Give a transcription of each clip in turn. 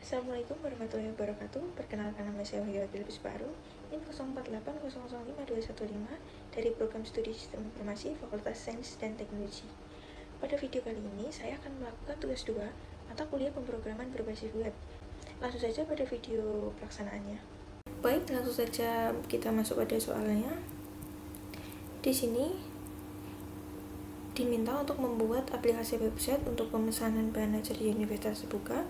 Assalamualaikum warahmatullahi wabarakatuh. Perkenalkan, nama saya Wahyu Philips Baru, NIM 0480052115 dari Program Studi Sistem Informasi Fakultas Sains dan Teknologi. Pada video kali ini, saya akan melakukan tugas 2 mata kuliah pemrograman berbasis web. Langsung saja pada video pelaksanaannya. Baik, langsung saja kita masuk pada soalnya. Di sini diminta untuk membuat aplikasi website untuk pemesanan bahan ajar di Universitas Terbuka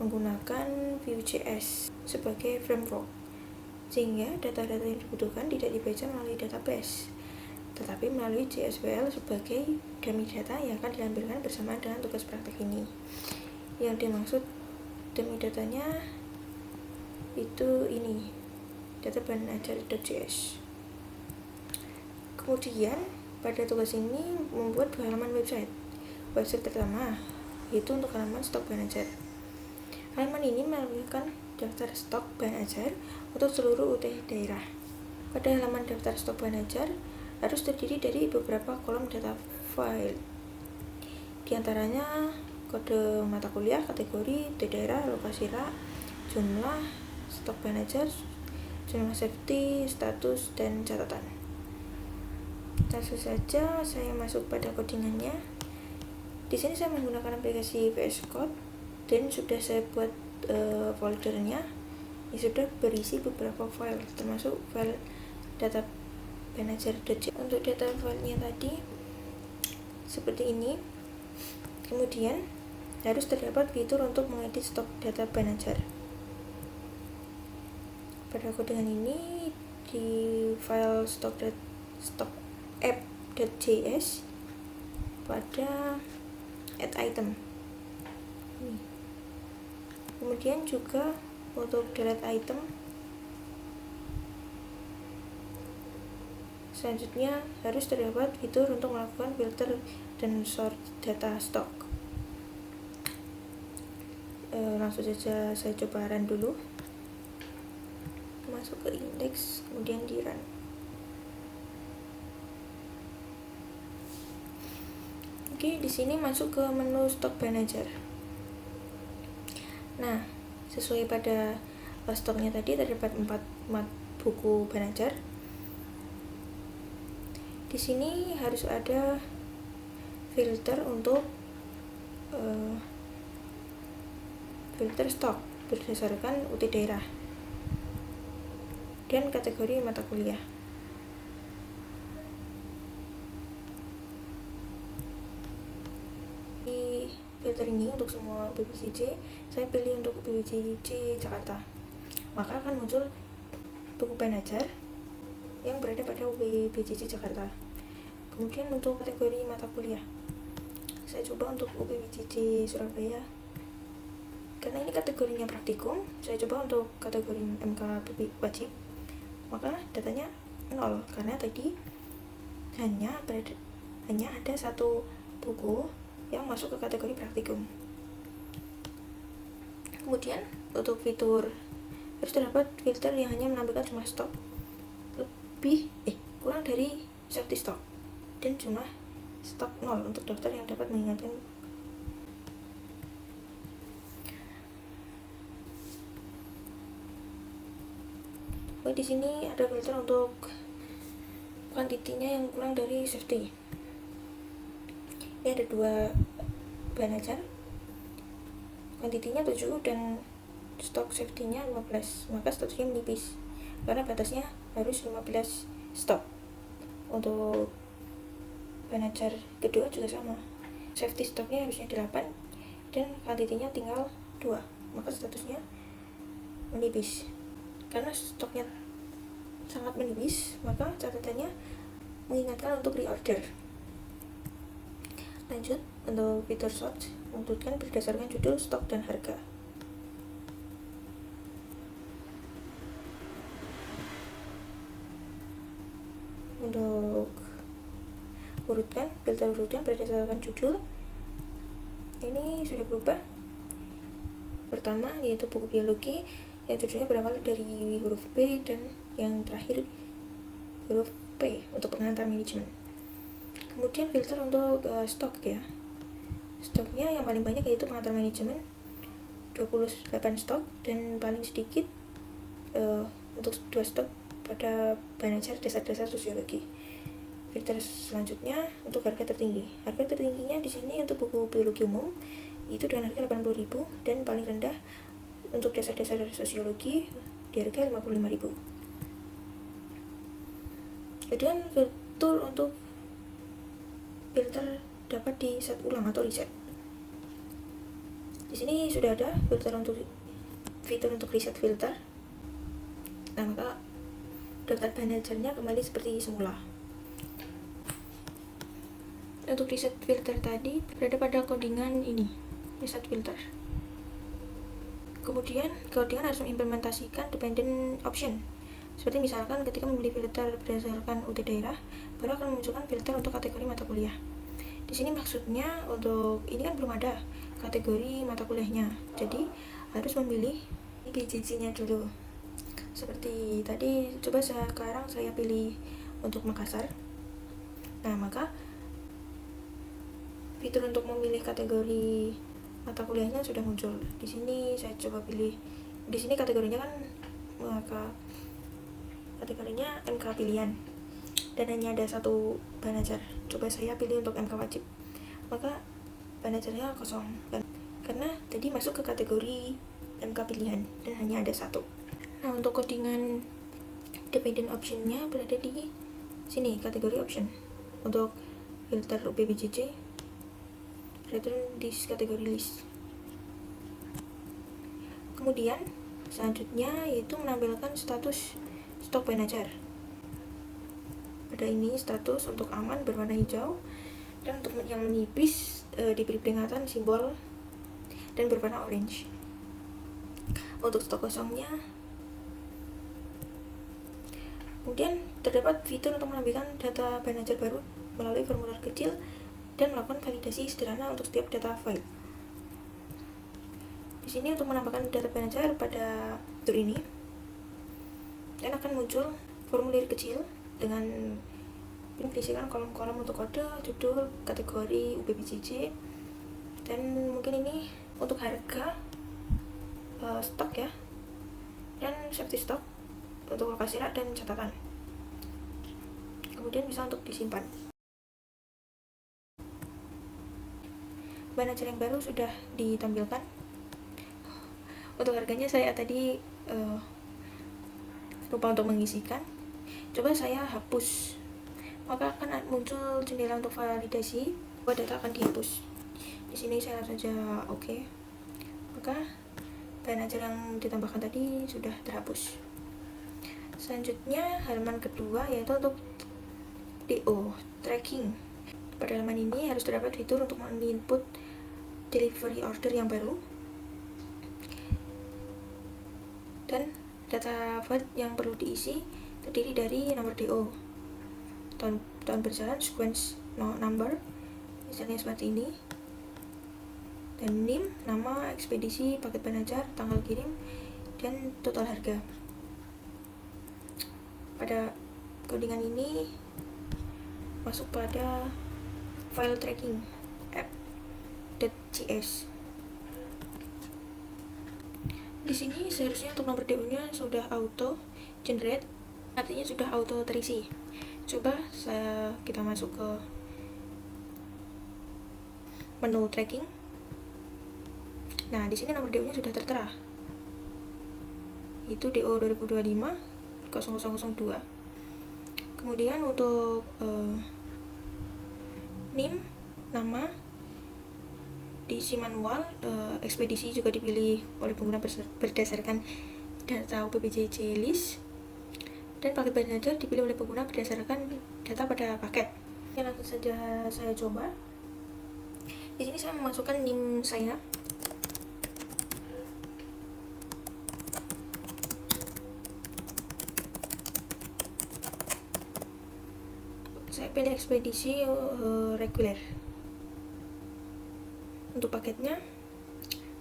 menggunakan Vue.js sebagai framework, sehingga data-data yang dibutuhkan tidak dibaca melalui database, tetapi melalui JSWL sebagai dummy data yang akan dilampirkan bersamaan dengan tugas praktek ini. Yang dimaksud dummy datanya itu ini, data bahan ajar.js. Kemudian pada tugas ini membuat 2 halaman website. Website pertama yaitu untuk halaman stok bahan ajar. Halaman ini menampilkan daftar stok bahan ajar untuk seluruut daerah. Pada halaman daftar stok bahan ajar harus terdiri dari beberapa kolom data file. Di antaranya kode mata kuliah, kategori, daerah, lokasi rak, jumlah stok bahan ajar, jumlah safety, status, dan catatan. Langsung saja saya masuk pada codingannya. Di sini saya menggunakan aplikasi VS Code dan sudah saya buat foldernya yang sudah berisi beberapa file, termasuk file data bahan ajar.js. Untuk data filenya tadi seperti ini. Kemudian harus terdapat fitur untuk mengedit stok data bahan ajar. Pada codingan ini di file stok app.js pada add item. Kemudian juga untuk delete item, selanjutnya harus terdapat fitur untuk melakukan filter dan sort data stok. Langsung saja saya coba run dulu. Masuk ke index, kemudian di run. Oke, di sini masuk ke menu stok bahan ajar. Nah, sesuai pada stoknya tadi terdapat 4 buku bahan ajar. Di sini harus ada filter untuk filter stok berdasarkan UT daerah dan kategori mata kuliah. Di filter ini untuk semua BPJJ, saya pilih untuk BPJJ Jakarta, maka akan muncul buku bahan ajar yang berada pada BPJJ Jakarta. Kemudian untuk kategori mata kuliah, saya coba untuk BPJJ Surabaya, karena ini kategorinya praktikum. Saya coba untuk kategori MK wajib, maka datanya 0 karena tadi hanya ada satu buku yang masuk ke kategori praktikum. Kemudian untuk fitur harus terdapat filter yang hanya menampilkan jumlah stok kurang dari safety stok dan jumlah stok 0 untuk daftar yang dapat mengingatkan. Di sini ada filter untuk kuantitinya yang kurang dari safety. Ini ada 2 bahan ajar, kuantitinya 7 dan stok safety-nya 15, maka statusnya menipis karena batasnya harus 15 stok. Untuk bahan ajar kedua juga sama, safety stoknya harusnya 8 dan kuantitinya tinggal 2, maka statusnya menipis. Karena stoknya sangat menipis, maka catatannya mengingatkan untuk reorder. Lanjut, untuk fitur sort menentukan berdasarkan judul, stok, dan harga. Untuk filter urutkan berdasarkan judul, ini sudah berubah. Pertama yaitu buku biologi yang judulnya berawal dari huruf B, dan yang terakhir huruf P untuk pengantar manajemen. Kemudian filter untuk stok ya, stoknya yang paling banyak yaitu pengantar manajemen 28 stok dan paling sedikit untuk 2 stok pada bahan ajar dasar-dasar sosiologi. Filter selanjutnya untuk harga tertinggi. Harga tertingginya di sini untuk buku biologi umum itu dengan harga 80.000 dan paling rendah untuk dasar-dasar sosiologi di harga 55.000. Kemudian fitur untuk filter dapat di set ulang atau reset. Di sini sudah ada fitur untuk reset filter. Nah, maka daftar bahan ajarnya kembali seperti semula. Untuk reset filter tadi berada pada codingan ini, reset filter. Kemudian codingan harus mengimplementasikan dependent option. Seperti misalkan ketika memilih filter berdasarkan UT daerah, baru akan memunculkan filter untuk kategori mata kuliah. Di sini maksudnya untuk ini kan belum ada kategori mata kuliahnya, jadi harus memilih BJJ-nya dulu. Seperti tadi, coba sekarang saya pilih untuk Makassar. Nah, maka fitur untuk memilih kategori mata kuliahnya sudah muncul. Di sini saya coba pilih. Di sini kategorinya kan kategorinya MK pilihan dan hanya ada satu bahan ajar. Coba saya pilih untuk MK wajib, maka bahan ajarnya kosong karena tadi masuk ke kategori MK pilihan dan hanya ada satu. Nah, untuk codingan dependent optionnya berada di sini, kategori option. Untuk filter UPBJJ berada di kategori list. Kemudian selanjutnya yaitu menampilkan status stok bahan ajar. Pada ini status untuk aman berwarna hijau, dan untuk yang menipis diberi peringatan simbol dan berwarna orange. Untuk stok kosongnya, kemudian terdapat fitur untuk menambahkan data bahan ajar baru melalui formulir kecil dan melakukan validasi sederhana untuk setiap data file. Di sini untuk menambahkan data bahan ajar pada fitur ini, dan akan muncul formulir kecil dengan berisikan kolom-kolom untuk kode, judul, kategori, UPBJJ, dan mungkin ini untuk harga stok ya, dan safety stock untuk lokasi rak dan catatan. Kemudian bisa untuk disimpan. Bahan ajar yang baru sudah ditampilkan. Untuk harganya saya tadi lupa untuk mengisikan. Coba saya hapus, maka akan muncul jendela untuk validasi bahwa data akan dihapus. Di sini saya saja oke. Maka bahan ajar yang ditambahkan tadi sudah terhapus. Selanjutnya halaman kedua yaitu untuk DO tracking. Pada halaman ini harus terdapat fitur untuk menginput delivery order yang baru dan data file yang perlu diisi terdiri dari nomor DO, tahun berjalan, sequence number, misalnya seperti ini, dan NIM, nama, ekspedisi, paket bahan ajar, tanggal kirim, dan total harga. Pada codingan ini masuk pada file tracking app.cs. Di sini seharusnya untuk nomor DO-nya sudah auto generate, artinya sudah auto terisi. Coba kita masuk ke menu tracking. Nah, di sini nomor DO-nya sudah tertera. Itu DO 2025-0002. Kemudian untuk NIM, nama, diisi manual, ekspedisi juga dipilih oleh pengguna berdasarkan data UPBJJ list, dan paket bahan ajar dipilih oleh pengguna berdasarkan data pada paket. Ya, langsung saja saya coba. Di sini saya memasukkan NIM saya. Saya pilih ekspedisi reguler. Untuk paketnya,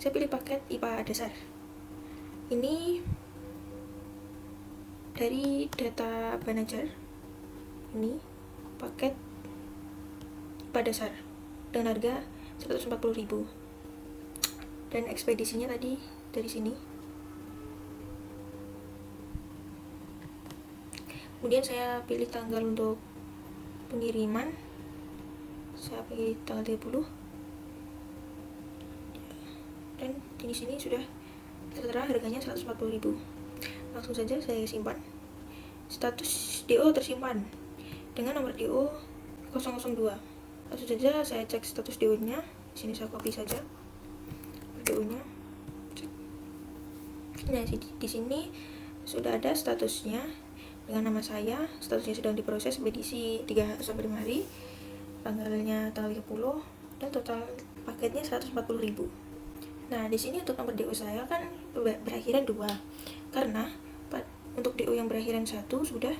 saya pilih paket IPA dasar. Ini dari data bahan ajar. Ini paket IPA dasar dengan harga 140.000. Dan ekspedisinya tadi dari sini. Kemudian saya pilih tanggal untuk pengiriman, saya pilih tanggal 30, dan di sini sudah tertera harganya 140.000. Langsung saja saya simpan. Status DO tersimpan dengan nomor DO 002. Langsung saja saya cek status DO nya. Di sini saya copy saja DO nya. Nah, di sini sudah ada statusnya dengan nama saya. Statusnya sedang diproses ekspedisi 3-5 hari, tanggalnya tanggal 30, dan total paketnya 140.000. Nah, di sini untuk nomor DO saya kan berakhiran 2, karena untuk DO yang berakhiran 1 sudah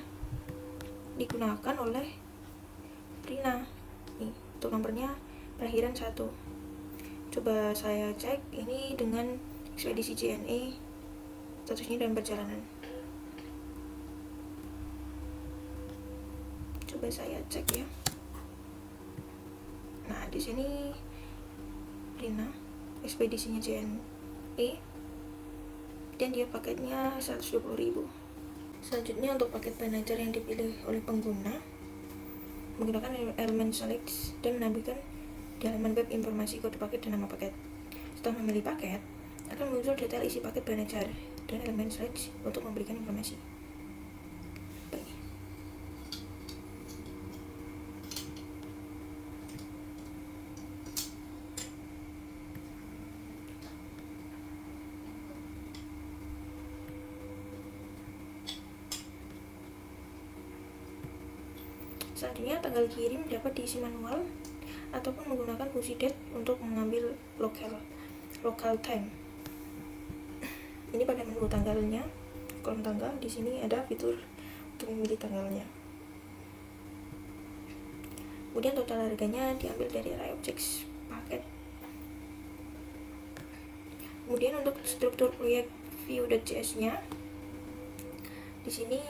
digunakan oleh Rina. Nih, untuk nomornya berakhiran 1. Coba saya cek ini dengan ekspedisi JNE, statusnya dalam perjalanan. Coba saya cek ya. Nah, di sini Rina, ekspedisinya JNE, dan dia paketnya 120.000. Selanjutnya untuk paket manager yang dipilih oleh pengguna menggunakan elemen select dan menampilkan di halaman web informasi kode paket dan nama paket. Setelah memilih paket, akan muncul detail isi paket manager dan elemen select untuk memberikan informasi. Baik. Selanjutnya, tanggal kirim dapat diisi manual ataupun menggunakan fungsi date untuk mengambil local time. Ini pada menu tanggalnya, kolom tanggal. Di sini ada fitur untuk memilih tanggalnya. Kemudian total harganya diambil dari array objects paket. Kemudian untuk struktur proyek view.js-nya, di sini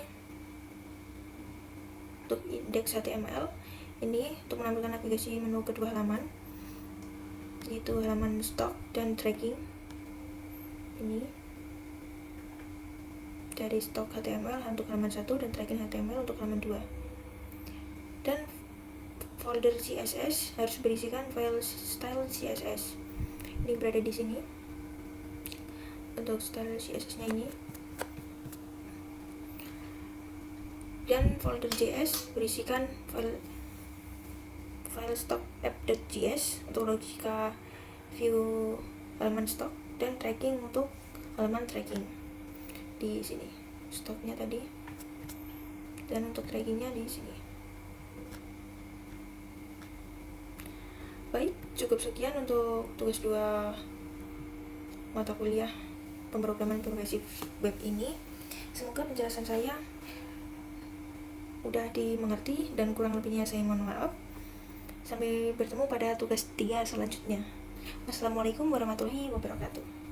untuk index HTML ini untuk menampilkan navigasi menu kedua halaman, yaitu halaman stock dan tracking. Ini dari stock HTML untuk halaman 1 dan tracking HTML untuk halaman 2. Dan folder CSS harus berisikan file style CSS. Ini berada di sini. Untuk style CSS-nya ini. Dan folder JS berisikan file stock app.js untuk logika view halaman stock, dan tracking untuk halaman tracking. Di sini stoknya tadi, dan untuk trackingnya di sini. Baik, cukup sekian untuk tugas 2 mata kuliah pemrograman progresif web ini. Semoga penjelasan saya udah dimengerti, dan kurang lebihnya saya mohon maaf. Sampai bertemu pada tugas 3 selanjutnya. Wassalamualaikum warahmatullahi wabarakatuh.